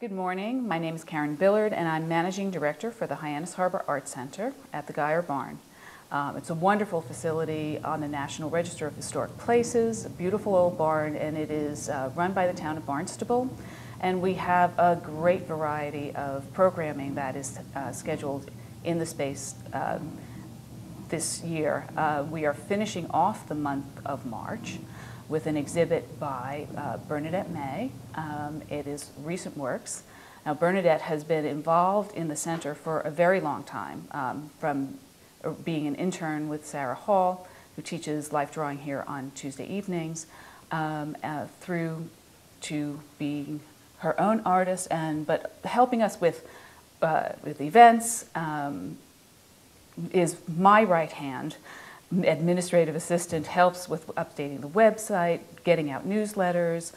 Good morning. My name is Karen Billard, and I'm Managing Director for the Hyannis Harbor Arts Center at the Guyer Barn. It's a wonderful facility on the National Register of Historic Places, a beautiful old barn, and it is run by the town of Barnstable. And we have a great variety of programming that is scheduled in the space this year. We are finishing off the month of March with an exhibit by Bernadette Mae. It is recent works. Now, Bernadette has been involved in the center for a very long time, from being an intern with Sarah Hall, who teaches life drawing here on Tuesday evenings, through to being her own artist, but helping us with events, is my right hand. Administrative assistant, helps with updating the website, getting out newsletters,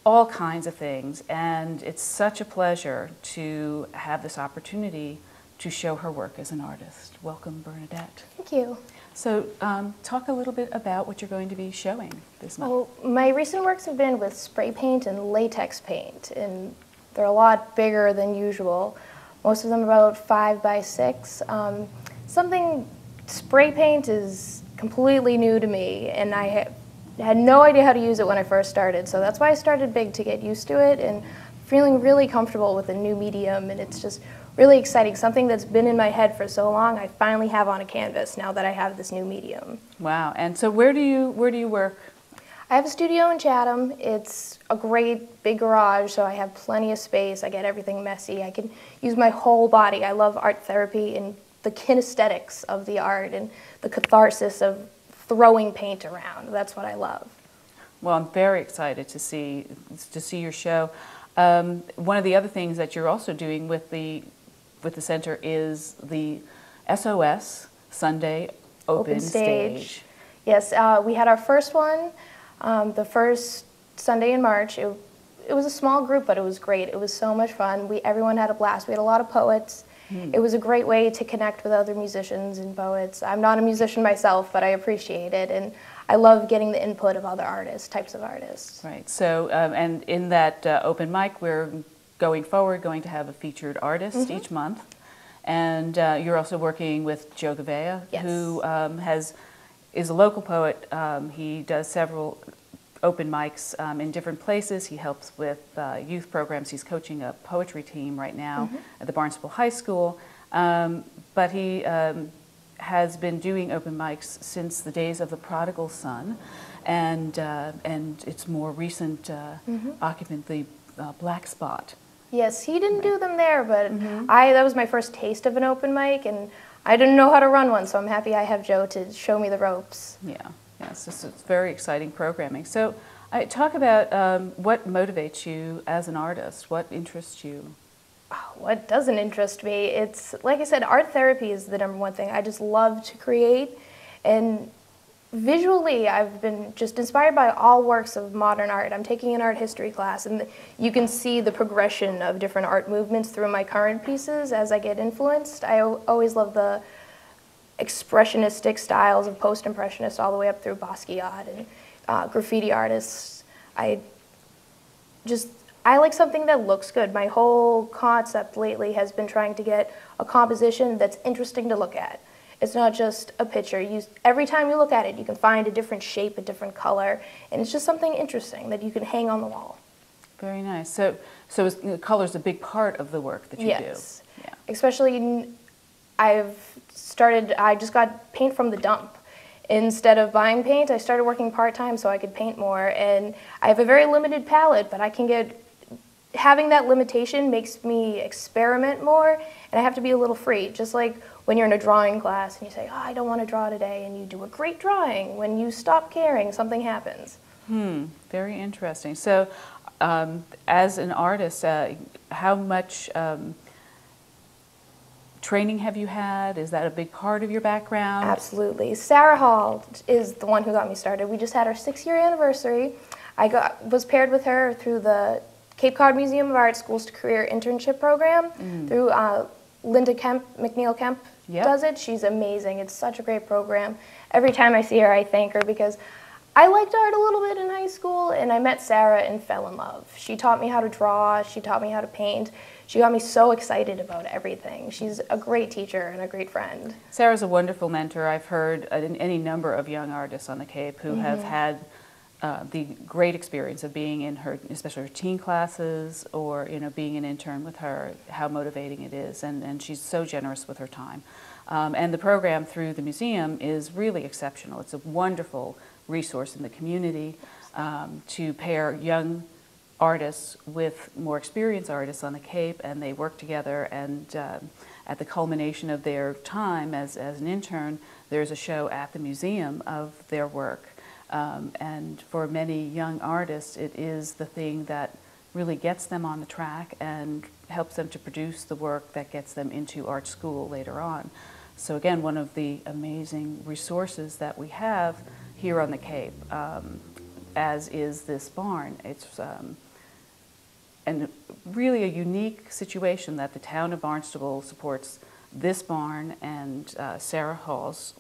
all kinds of things. And it's such a pleasure to have this opportunity to show her work as an artist. Welcome, Bernadette. Thank you. So talk a little bit about what you're going to be showing this month. Well, my recent works have been with spray paint and latex paint, and they're a lot bigger than usual. Most of them are about 5 by 6. Spray paint is completely new to me, and I had no idea how to use it when I first started, so that's why I started big, to get used to it, and feeling really comfortable with a new medium, and it's just really exciting. Something that's been in my head for so long, I finally have on a canvas now that I have this new medium. Wow, and so where do you work? I have a studio in Chatham. It's a great big garage, so I have plenty of space. I get everything messy. I can use my whole body. I love art therapy and the kinesthetics of the art and the catharsis of throwing paint around. That's what I love. Well, I'm very excited to see your show. One of the other things that you're also doing with the center is the SOS Sunday Open Stage. Yes, we had our first one the first Sunday in March. It was a small group, but it was great. It was so much fun. Everyone had a blast. We had a lot of poets. It was a great way to connect with other musicians and poets. I'm not a musician myself, but I appreciate it, and I love getting the input of other types of artists. Right. So, and in that open mic, we're going to have a featured artist each month, and you're also working with Joe Gavea, who is a local poet. He does several open mics in different places. He helps with youth programs. He's coaching a poetry team right now at the Barnstable High School. But he has been doing open mics since the days of the Prodigal Son, and its more recent occupant, the Black Spot. Yes, he didn't do them there, but that was my first taste of an open mic, and I didn't know how to run one, so I'm happy I have Joe to show me the ropes. Yeah. Yes, it's very exciting programming. So talk about what motivates you as an artist. What interests you? Oh, what doesn't interest me? It's, like I said, art therapy is the #1 thing. I just love to create, and visually I've been just inspired by all works of modern art. I'm taking an art history class, and you can see the progression of different art movements through my current pieces as I get influenced. I always love the expressionistic styles of post-impressionists all the way up through Basquiat and graffiti artists. I like something that looks good. My whole concept lately has been trying to get a composition that's interesting to look at. It's not just a picture. Every time you look at it, you can find a different shape, a different color, and it's just something interesting that you can hang on the wall. Very nice. So color's a big part of the work that you do. Yes. Yeah. Especially I just got paint from the dump. Instead of buying paint, I started working part-time so I could paint more, and I have a very limited palette, but having that limitation makes me experiment more, and I have to be a little free, just like when you're in a drawing class and you say, oh, I don't want to draw today, and you do a great drawing. When you stop caring, something happens. Very interesting. So as an artist, how much training have you had? Is that a big part of your background? Absolutely. Sarah Hall is the one who got me started. We just had our 6-year anniversary. I was paired with her through the Cape Cod Museum of Art Schools to Career Internship Program through Linda McNeil Kemp does it. She's amazing. It's such a great program. Every time I see her, I thank her because I liked art a little bit in high school, and I met Sarah and fell in love. She taught me how to draw, she taught me how to paint. She got me so excited about everything. She's a great teacher and a great friend. Sarah's a wonderful mentor. I've heard any number of young artists on the Cape who have had the great experience of being in her, especially her teen classes, or being an intern with her, how motivating it is, and she's so generous with her time. And the program through the museum is really exceptional. It's a wonderful resource in the community to pair young artists with more experienced artists on the Cape, and they work together, and at the culmination of their time as an intern, there's a show at the museum of their work. And for many young artists, it is the thing that really gets them on the track and helps them to produce the work that gets them into art school later on. So again, one of the amazing resources that we have here on the Cape, as is this barn. It's and really a unique situation that the town of Barnstable supports this barn and Sarah Hall's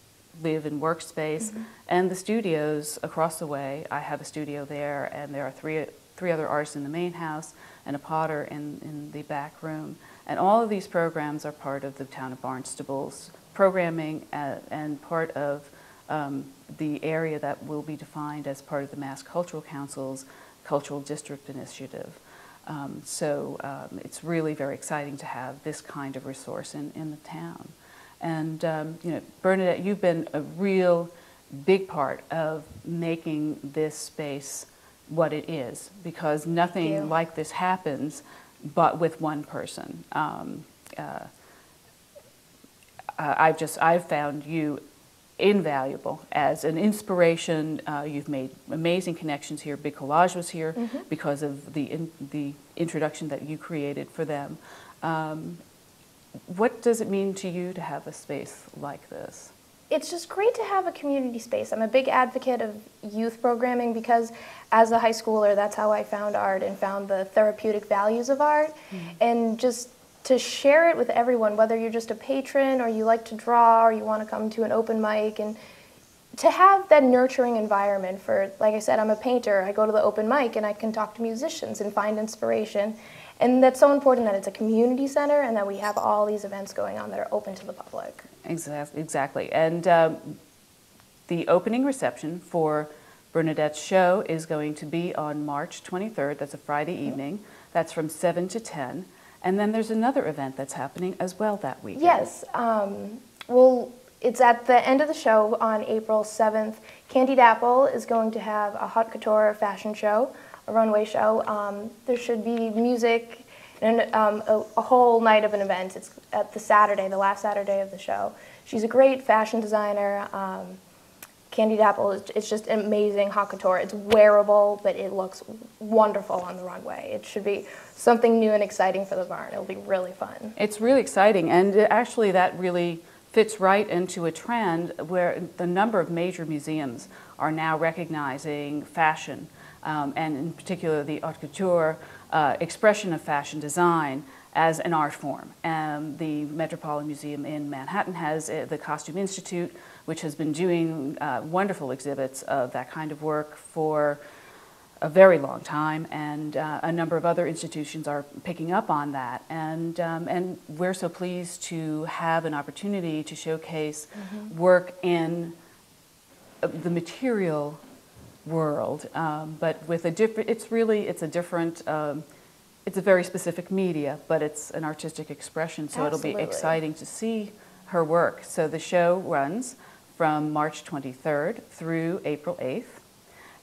live and workspace, and the studios across the way. I have a studio there, and there are three other artists in the main house and a potter in the back room. And all of these programs are part of the town of Barnstable's programming and part of the area that will be defined as part of the Mass Cultural Council's Cultural District Initiative. So it's really very exciting to have this kind of resource in the town. And Bernadette, you've been a real big part of making this space what it is, because nothing like this happens but with one person. I've found you invaluable as an inspiration. You've made amazing connections here. Big Collage was here because of the introduction that you created for them. What does it mean to you to have a space like this? It's just great to have a community space. I'm a big advocate of youth programming because as a high schooler, that's how I found art and found the therapeutic values of art. And just to share it with everyone, whether you're just a patron or you like to draw or you want to come to an open mic, and to have that nurturing environment for, like I said, I'm a painter. I go to the open mic and I can talk to musicians and find inspiration. And that's so important that it's a community center and that we have all these events going on that are open to the public. Exactly. And the opening reception for Bernadette's show is going to be on March 23rd. That's a Friday evening. That's from 7 to 10. And then there's another event that's happening as well that weekend. Yes. Well, it's at the end of the show on April 7th. Candied Apple is going to have a haute couture fashion show, a runway show. There should be music and a whole night of an event. It's at the last Saturday of the show. She's a great fashion designer. Candied Apple is just amazing haute couture. It's wearable, but it looks wonderful on the runway. It should be something new and exciting for the barn. It'll be really fun. It's really exciting, and actually that really fits right into a trend where the number of major museums are now recognizing fashion, and in particular the haute couture expression of fashion design as an art form. The Metropolitan Museum in Manhattan has the Costume Institute, which has been doing wonderful exhibits of that kind of work for a very long time, and a number of other institutions are picking up on that. And we're so pleased to have an opportunity to showcase work in the material world, but with a different, it's a very specific media, but it's an artistic expression, so Absolutely. It'll be exciting to see her work. So the show runs from March 23rd through April 8th.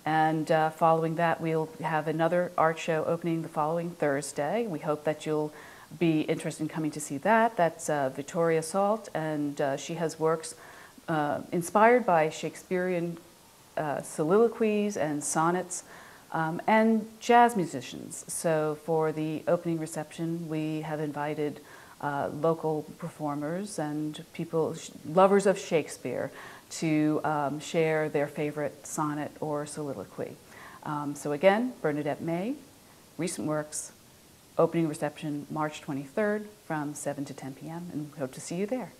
And following that, we'll have another art show opening the following Thursday. We hope that you'll be interested in coming to see that. That's Victoria Salt, and she has works inspired by Shakespearean soliloquies and sonnets, and jazz musicians. So for the opening reception, we have invited local performers and people, lovers of Shakespeare, to share their favorite sonnet or soliloquy. So again, Bernadette Mae, recent works, opening reception March 23rd from 7 to 10 p.m. and we hope to see you there.